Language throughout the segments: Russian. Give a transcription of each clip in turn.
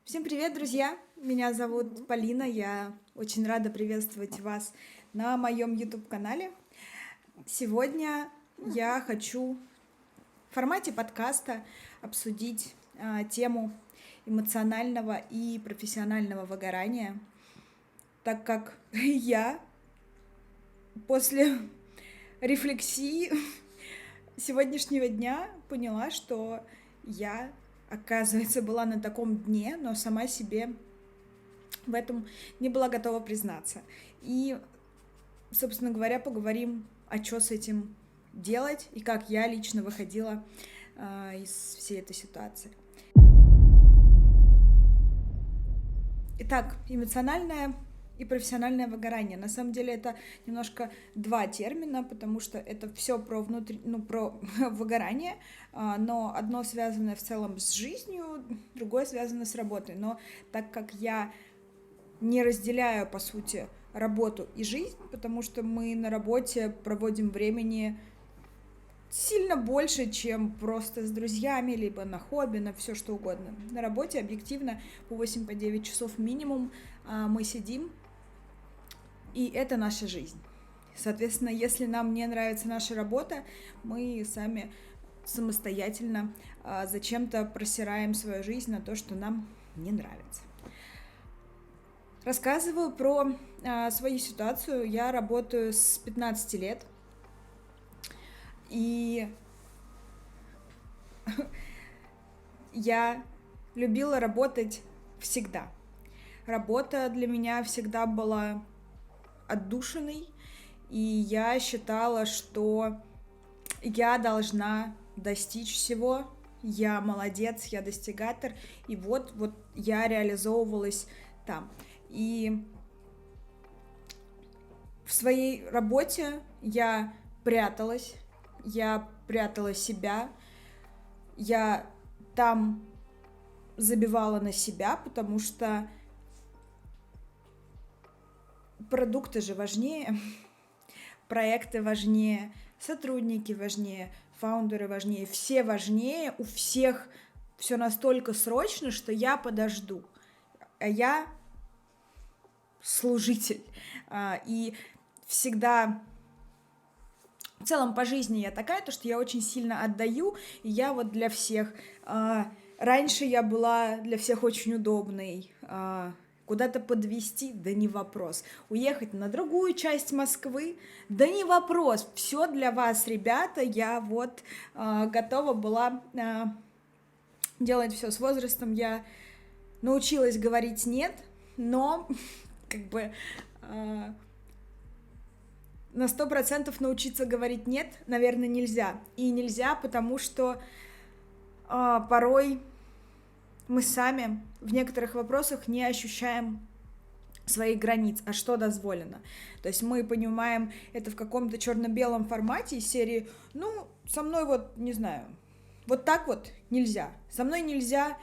Всем привет, друзья! Меня зовут Полина, я очень рада приветствовать вас на моем YouTube-канале. Сегодня я хочу в формате подкаста обсудить тему эмоционального и профессионального выгорания, так как я после рефлексии сегодняшнего дня поняла, что я, оказывается, была на таком дне, но сама себе в этом не была готова признаться. И, собственно говоря, поговорим, что с этим делать и как я лично выходила из всей этой ситуации. Итак, эмоциональное и профессиональное выгорание. На самом деле это немножко два термина, потому что это все про про выгорание, но одно связано в целом с жизнью, другое связано с работой. Но так как я не разделяю, по сути, работу и жизнь, потому что мы на работе проводим времени сильно больше, чем просто с друзьями, либо на хобби, на все что угодно. На работе объективно по 8-9 часов минимум мы сидим, и это наша жизнь. Соответственно, если нам не нравится наша работа, мы сами самостоятельно зачем-то просираем свою жизнь на то, что нам не нравится. Рассказываю про свою ситуацию. Я работаю с 15 лет. И я любила работать всегда. Работа для меня всегда была отдушиной, и я считала, что я должна достичь всего, я молодец, я достигатор, и вот я реализовывалась там. И в своей работе я прятала себя, я там забивала на себя, потому что продукты же важнее, проекты важнее, сотрудники важнее, фаундеры важнее, все важнее, у всех все настолько срочно, что я подожду, а я служитель. И всегда в целом по жизни я такая, то что я очень сильно отдаю, и я вот для всех. Раньше я была для всех очень удобной. Куда-то подвезти, да не вопрос. Уехать на другую часть Москвы, да не вопрос. Все для вас, ребята, я вот готова была делать все. С возрастом я научилась говорить нет, но как бы на 100% научиться говорить нет, наверное, нельзя. И нельзя, потому что порой мы сами в некоторых вопросах не ощущаем своих границ, а что дозволено. То есть мы понимаем это в каком-то черно-белом формате из серии, со мной вот, не знаю, вот так вот нельзя. Со мной нельзя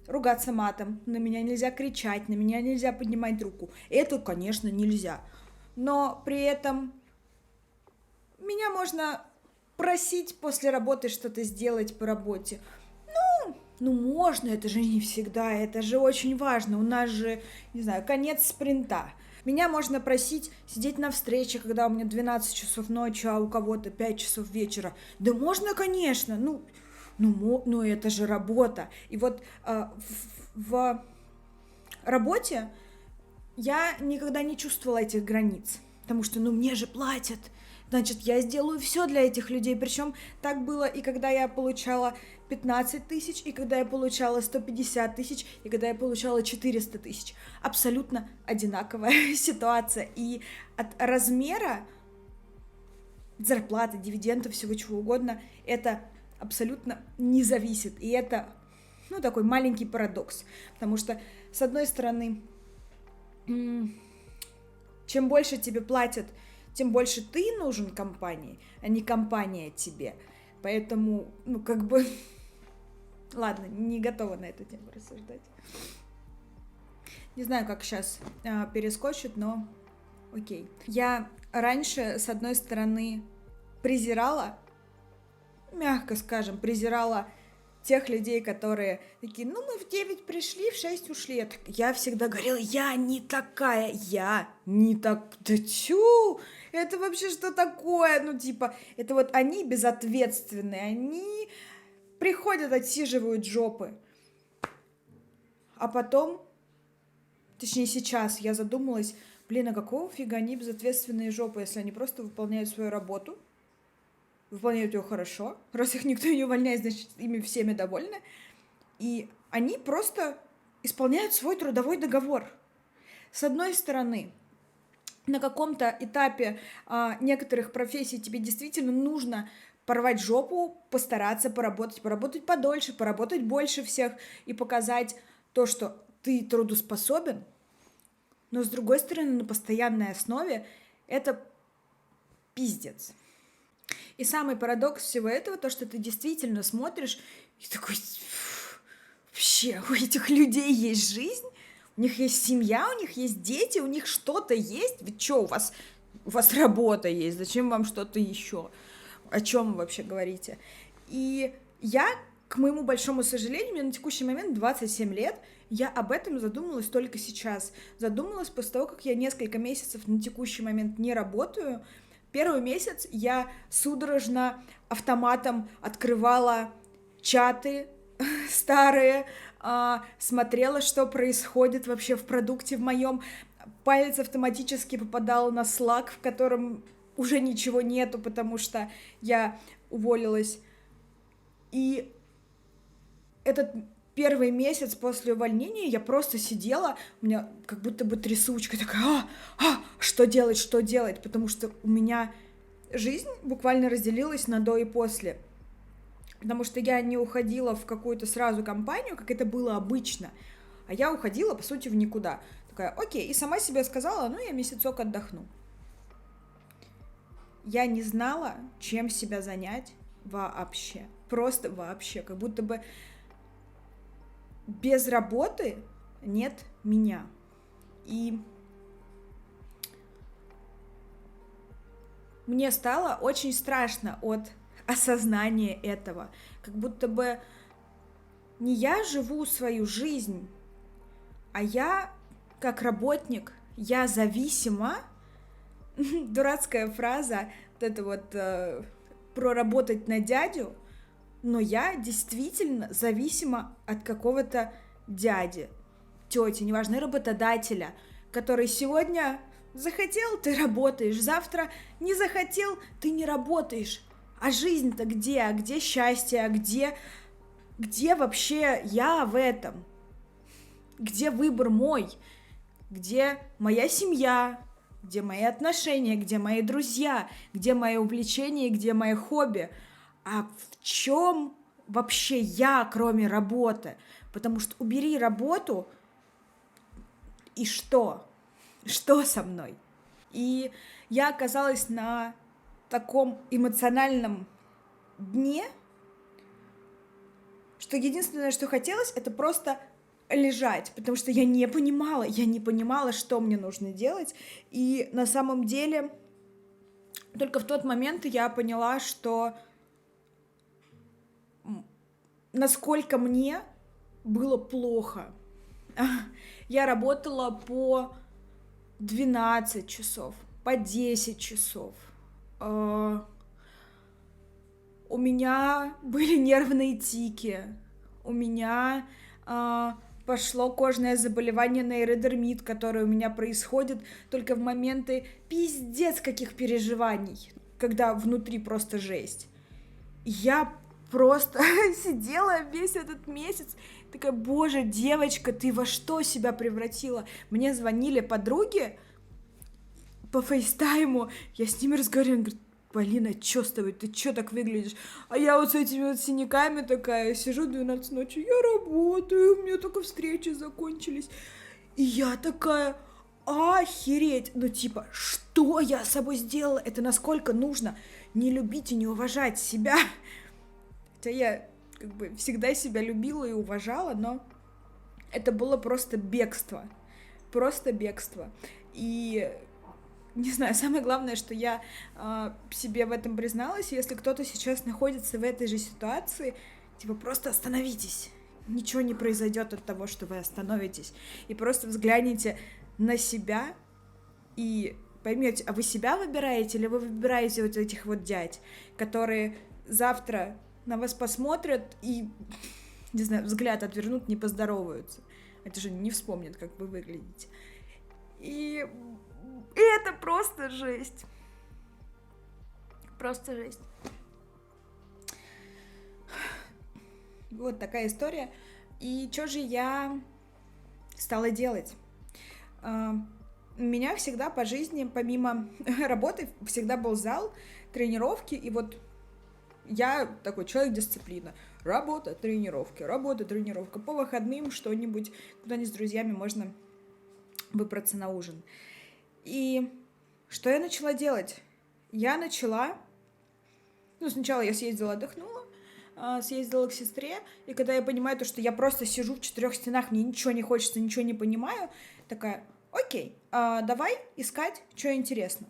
ругаться матом, на меня нельзя кричать, на меня нельзя поднимать руку. Это, конечно, нельзя. Но при этом меня можно просить после работы что-то сделать по работе. Можно, это же не всегда, это же очень важно. У нас же, не знаю, конец спринта. Меня можно просить сидеть на встрече, когда у меня 12 часов ночи, а у кого-то 5 часов вечера. Да можно, конечно, это же работа. И вот в работе я никогда не чувствовала этих границ, потому что, мне же платят, значит, я сделаю все для этих людей. Причем так было и когда я получала 15 тысяч, и когда я получала 150 тысяч, и когда я получала 400 тысяч. Абсолютно одинаковая ситуация. И от размера зарплаты, дивидендов, всего чего угодно, это абсолютно не зависит. И это, такой маленький парадокс. Потому что, с одной стороны, чем больше тебе платят, тем больше ты нужен компании, а не компания тебе. Поэтому, ладно, не готова на эту тему рассуждать. Не знаю, как сейчас перескочит, но окей. Я раньше, с одной стороны, презирала, мягко скажем, презирала тех людей, которые такие, ну, мы в 9 пришли, в 6 ушли. Я всегда говорила, я не такая, я не так... Да тю, это вообще что такое? Ну, типа, это вот они безответственные, они приходят, отсиживают жопы. А потом, точнее сейчас, я задумалась, блин, а какого фига они безответственные жопы, если они просто выполняют свою работу, выполняют ее хорошо. Раз их никто не увольняет, значит, ими всеми довольны. И они просто исполняют свой трудовой договор. С одной стороны, на каком-то этапе некоторых профессий тебе действительно нужно порвать жопу, постараться поработать подольше, поработать больше всех и показать то, что ты трудоспособен. Но с другой стороны, на постоянной основе это пиздец. И самый парадокс всего этого, то, что ты действительно смотришь и такой, вообще, у этих людей есть жизнь, у них есть семья, у них есть дети, у них что-то есть. Вы чё, у вас работа есть, зачем вам что-то еще? О чем вы вообще говорите? И я, к моему большому сожалению, мне на текущий момент 27 лет, я об этом задумалась только сейчас. Задумалась после того, как я несколько месяцев на текущий момент не работаю. Первый месяц я судорожно автоматом открывала чаты старые, смотрела, что происходит вообще в продукте в моем. Палец автоматически попадал на Slack, в котором уже ничего нету, потому что я уволилась. И этот первый месяц после увольнения я просто сидела, у меня как будто бы трясучка такая, что делать, потому что у меня жизнь буквально разделилась на до и после, потому что я не уходила в какую-то сразу компанию, как это было обычно, а я уходила, по сути, в никуда. Такая, окей, и сама себе сказала, ну, я месяцок отдохну. Я не знала, чем себя занять вообще, просто вообще, как будто бы без работы нет меня. И мне стало очень страшно от осознания этого. Как будто бы не я живу свою жизнь, а я, как работник, я зависима. Дурацкая фраза, вот это вот проработать на дядю, но я действительно зависима от какого-то дяди, тети, неважно, работодателя, который сегодня захотел, ты работаешь, завтра не захотел, ты не работаешь. А жизнь-то где? А где счастье? А где вообще я в этом? Где выбор мой? Где моя семья? Где мои отношения? Где мои друзья? Где мои увлечения? Где мои хобби? А в чем вообще я, кроме работы? Потому что убери работу, и что? Что со мной? И я оказалась на таком эмоциональном дне, что единственное, что хотелось, это просто лежать, потому что я не понимала, что мне нужно делать. И на самом деле только в тот момент я поняла, что насколько мне было плохо. Я работала по 12 часов, по 10 часов. У меня были нервные тики, у меня пошло кожное заболевание нейродермит, которое у меня происходит только в моменты пиздец каких переживаний, когда внутри просто жесть. Я просто сидела весь этот месяц, такая, боже, девочка, ты во что себя превратила? Мне звонили подруги по фейстайму, я с ними разговаривала, говорит, Полина, чё с тобой, ты чё так выглядишь? А я вот с этими вот синяками такая, сижу 12 ночи, я работаю, у меня только встречи закончились. И я такая, охереть, ну типа, что я с собой сделала? Это насколько нужно не любить и не уважать себя? Хотя я как бы всегда себя любила и уважала, но это было просто бегство. Просто бегство. И не знаю, самое главное, что я себе в этом призналась. Если кто-то сейчас находится в этой же ситуации, Типа, просто остановитесь. Ничего не произойдет от того, что вы остановитесь. И просто взгляните на себя и поймете, а вы себя выбираете или вы выбираете вот этих вот дядь, которые завтра на вас посмотрят и, не знаю, взгляд отвернут, не поздороваются. Это же не вспомнят, как вы выглядите. И это просто жесть. Просто жесть. Вот такая история. И что же я стала делать? У меня всегда по жизни, помимо работы, всегда был зал, тренировки, и вот я такой человек дисциплина. Работа, тренировки, работа, тренировка. По выходным что-нибудь, куда-нибудь с друзьями можно выбраться на ужин. И что я начала делать? Сначала я съездила, отдохнула, съездила к сестре, и когда я понимаю то, что я просто сижу в 4 стенах, мне ничего не хочется, ничего не понимаю, такая, окей, давай искать, что интересно.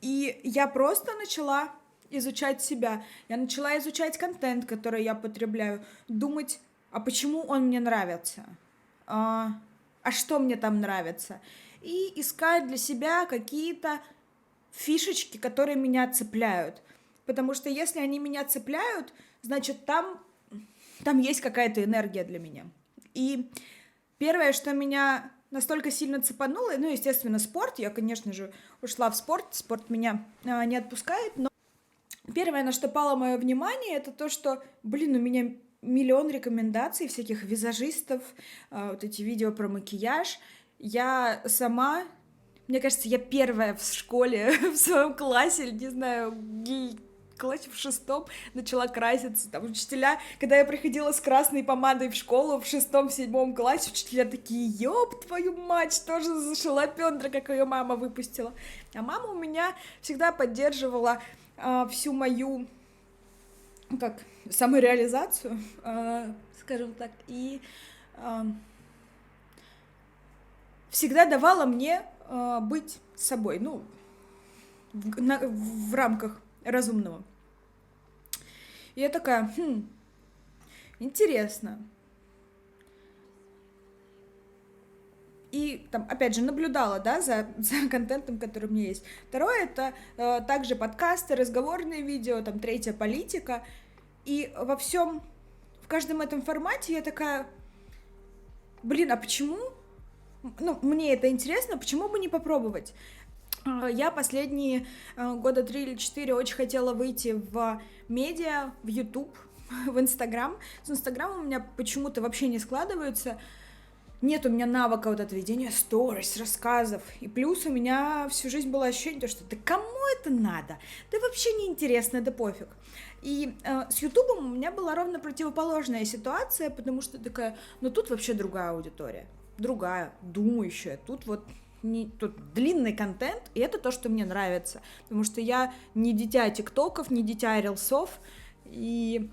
И я просто начала изучать себя, я начала изучать контент, который я потребляю, думать, а почему он мне нравится, а что мне там нравится, и искать для себя какие-то фишечки, которые меня цепляют. Потому что если они меня цепляют, значит, там есть какая-то энергия для меня. И первое, что меня настолько сильно цепануло, естественно, спорт. Я, конечно же, ушла в спорт. Спорт меня не отпускает. Но первое, на что пало мое внимание, это то, что, у меня миллион рекомендаций всяких визажистов, вот эти видео про макияж. Я сама... Мне кажется, я первая в школе, в своем классе, не знаю, классе в 6 начала краситься. Там учителя, когда я приходила с красной помадой в школу в 6-7 классе, учителя такие, ёб твою мать, что же за шалопёндра, как ее мама выпустила. А мама у меня всегда поддерживала всю мою, самореализацию, скажем так, и всегда давала мне быть собой, в рамках разумного. И я такая, интересно. И там, опять же, наблюдала, да, за контентом, который у меня есть. Второе, это также подкасты, разговорные видео, там, третье, политика. И в каждом этом формате я такая, а почему? Мне это интересно, почему бы не попробовать? Я последние 3 года или 4 очень хотела выйти в медиа, в YouTube, в Instagram. С Инстаграмом у меня почему-то вообще не складывается. Нет у меня навыка вот этого ведения сторис, рассказов. И плюс у меня всю жизнь было ощущение, что да кому это надо? Да вообще неинтересно, да пофиг. И с Ютубом у меня была ровно противоположная ситуация, потому что такая, тут вообще другая аудитория. Другая, думающая. Тут длинный контент, и это то, что мне нравится. Потому что я не дитя тиктоков, не дитя рилсов, и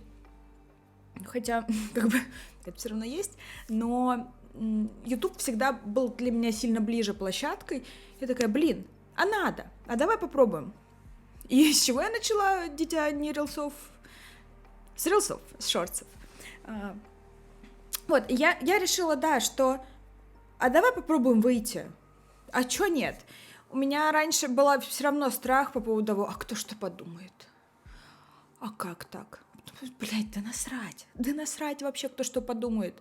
хотя, это все равно есть, но YouTube всегда был для меня сильно ближе площадкой. Я такая, а надо, а давай попробуем. И с чего я начала, дитя не рилсов? С рилсов, с шортсов. Вот, я решила, да, что а давай попробуем выйти. А чё нет? У меня раньше был все равно страх по поводу того, а кто что подумает? А как так? Да насрать вообще, кто что подумает.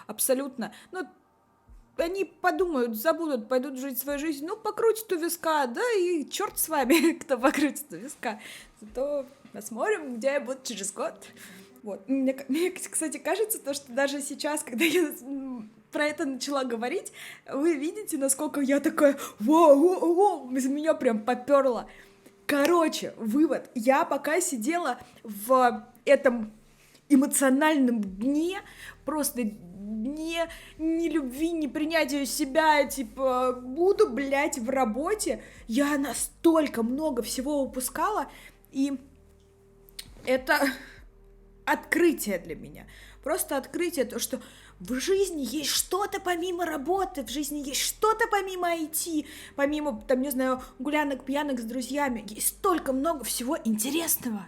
Абсолютно. Они подумают, забудут, пойдут жить свою жизнь, покрутят у виска, да, и черт с вами, кто покрутит у виска. Зато посмотрим, где я буду через год. Вот. Мне, кстати, кажется, то, что даже сейчас, когда я про это начала говорить, вы видите, насколько я такая, вау, из меня прям попёрло. Короче, вывод. Я пока сидела в этом эмоциональном дне, просто дне ни любви, ни принятия себя, типа, буду, в работе, я настолько много всего упускала, и это открытие для меня. Просто открытие, то, что в жизни есть что-то помимо работы, в жизни есть что-то помимо IT, помимо, там, не знаю, гулянок, пьянок с друзьями. Есть столько много всего интересного.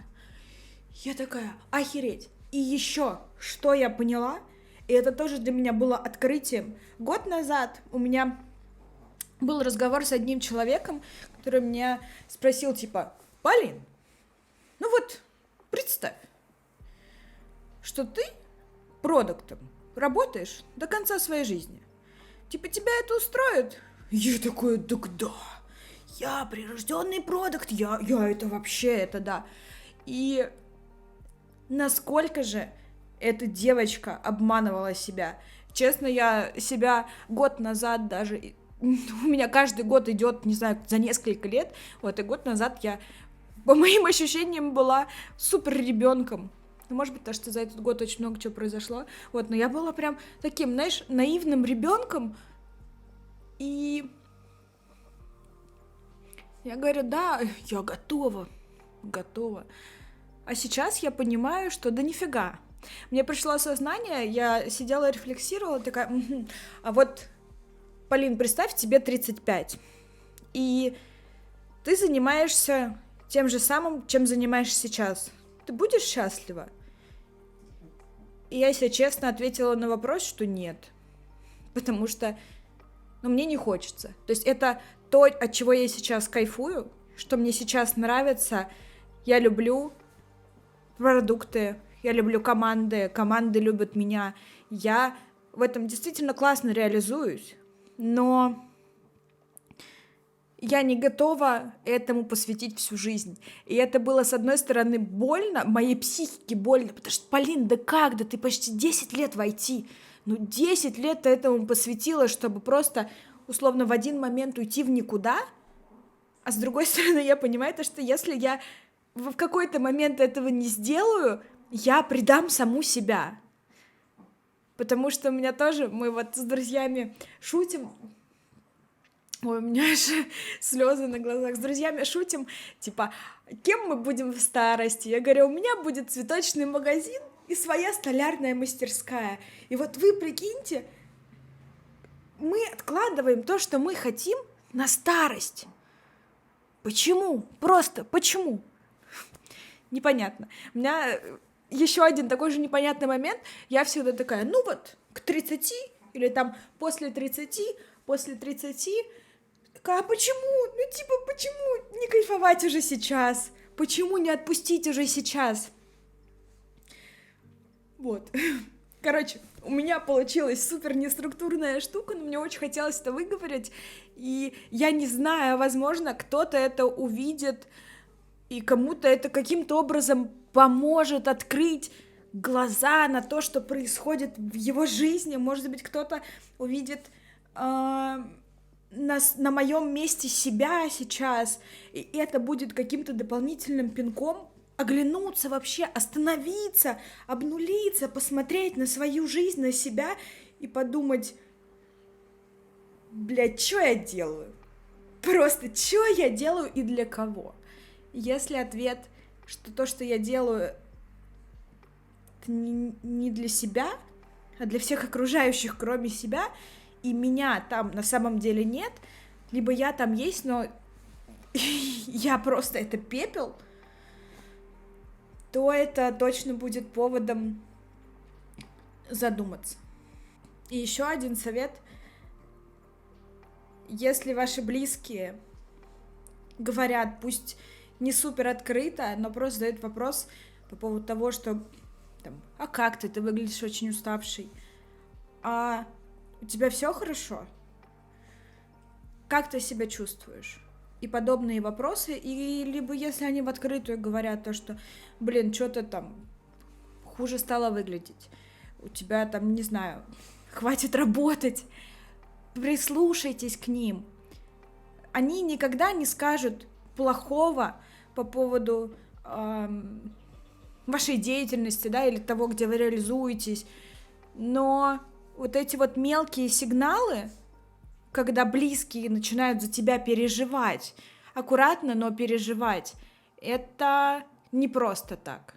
Я такая, охереть. И еще, что я поняла, и это тоже для меня было открытием. Год назад у меня был разговор с одним человеком, который меня спросил, типа, Полин, ну вот представь, что ты продуктом работаешь до конца своей жизни. Типа, тебя это устроит? Я такой, так да, я прирожденный продукт, я это вообще, это да. И насколько же эта девочка обманывала себя. Честно, я себя год назад даже... У меня каждый год идет, не знаю, за несколько лет. Вот, и год назад я, по моим ощущениям, была супер ребенком. Ну, может быть, потому что за этот год очень много чего произошло. Вот, но я была прям таким, знаешь, наивным ребенком. И я говорю, да, я готова. А сейчас я понимаю, что да нифига. Мне пришло осознание, я сидела, рефлексировала, такая, а вот, Полин, представь, тебе 35, и ты занимаешься тем же самым, чем занимаешься сейчас. Ты будешь счастлива? И я себе честно ответила на вопрос, что нет. Потому что, мне не хочется. То есть это то, от чего я сейчас кайфую, что мне сейчас нравится. Я люблю продукты, я люблю команды любят меня. Я в этом действительно классно реализуюсь, но я не готова этому посвятить всю жизнь. И это было, с одной стороны, больно, моей психике больно, потому что, Полин, да как, да ты почти 10 лет в IT. 10 лет ты этому посвятила, чтобы просто, условно, в один момент уйти в никуда. А с другой стороны, я понимаю, что если я в какой-то момент этого не сделаю, я предам саму себя. Потому что у меня тоже, мы вот с друзьями шутим, ой, у меня аж слезы на глазах, с друзьями шутим, типа, кем мы будем в старости? Я говорю, у меня будет цветочный магазин и своя столярная мастерская. И вот вы прикиньте, мы откладываем то, что мы хотим, на старость. Почему? Просто почему? Непонятно. У меня еще один такой же непонятный момент. Я всегда такая, к 30 или там после 30, такая, а почему? Почему не кайфовать уже сейчас? Почему не отпустить уже сейчас? Вот. Короче, у меня получилась супер неструктурная штука, но мне очень хотелось это выговорить, и я не знаю, возможно, кто-то это увидит, и кому-то это каким-то образом поможет открыть глаза на то, что происходит в его жизни. Может быть, кто-то увидит на моем месте себя сейчас, и это будет каким-то дополнительным пинком оглянуться вообще, остановиться, обнулиться, посмотреть на свою жизнь, на себя и подумать, блядь, что я делаю? Просто, что я делаю и для кого? Если ответ, что то, что я делаю, это не для себя, а для всех окружающих, кроме себя, и меня там на самом деле нет, либо я там есть, но я просто это пепел, то это точно будет поводом задуматься. И еще один совет. Если ваши близкие говорят, пусть не супер открыто, но просто задают вопрос по поводу того, что там, а как ты выглядишь очень уставший, а у тебя все хорошо? Как ты себя чувствуешь? И подобные вопросы, и либо если они в открытую говорят то, что, что-то там хуже стало выглядеть, у тебя там, не знаю, хватит работать, прислушайтесь к ним. Они никогда не скажут плохого по поводу вашей деятельности, да, или того, где вы реализуетесь, но вот эти вот мелкие сигналы, когда близкие начинают за тебя переживать, аккуратно, но переживать, это не просто так.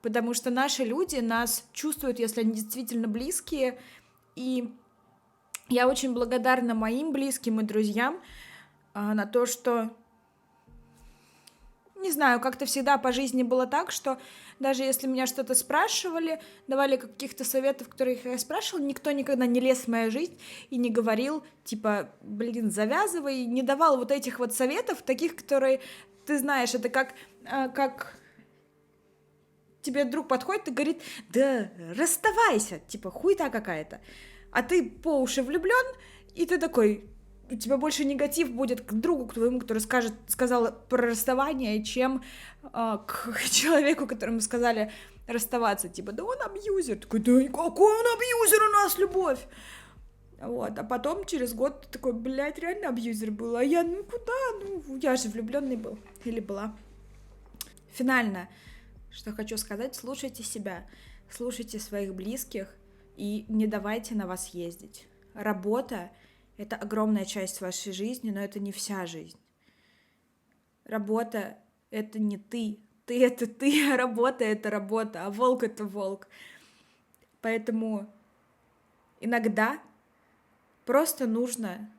Потому что наши люди нас чувствуют, если они действительно близкие, и я очень благодарна моим близким и друзьям на то, что Не знаю, как-то всегда по жизни было так, что даже если меня что-то спрашивали, давали каких-то советов, которых я спрашивала, никто никогда не лез в мою жизнь и не говорил, типа, блин, завязывай, не давал вот этих вот советов, таких, которые, ты знаешь, это как тебе друг подходит и говорит, да расставайся, типа, хуйта какая-то, а ты по уши влюблен, и ты такой, у тебя больше негатив будет к другу, к твоему, который сказал про расставание, чем к человеку, которому сказали расставаться. Типа, да он абьюзер. Такой, да какой он абьюзер, у нас любовь. Вот, а потом через год ты такой, блядь, реально абьюзер был. А я, ну куда? Ну, я же влюбленный был. Или была. Финально, что хочу сказать, слушайте себя, слушайте своих близких и не давайте на вас ездить. Работа — это огромная часть вашей жизни, но это не вся жизнь. Работа — это не ты. Ты — это ты, а работа — это работа, а волк — это волк. Поэтому иногда просто нужно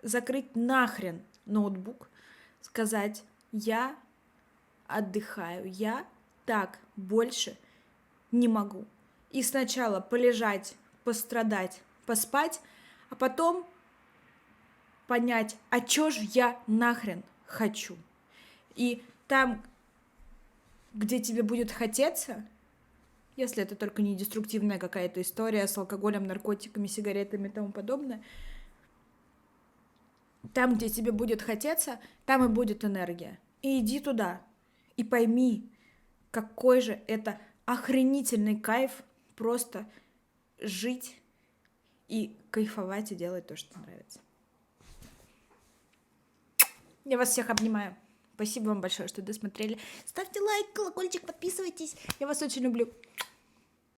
закрыть нахрен ноутбук, сказать: я отдыхаю, я так больше не могу. И сначала полежать, пострадать, поспать, а потом понять, а чё ж я нахрен хочу. И там, где тебе будет хотеться, если это только не деструктивная какая-то история с алкоголем, наркотиками, сигаретами и тому подобное, там, где тебе будет хотеться, там и будет энергия. И иди туда, и пойми, какой же это охренительный кайф просто жить и кайфовать и делать то, что нравится. Я вас всех обнимаю. Спасибо вам большое, что досмотрели. Ставьте лайк, колокольчик, подписывайтесь. Я вас очень люблю.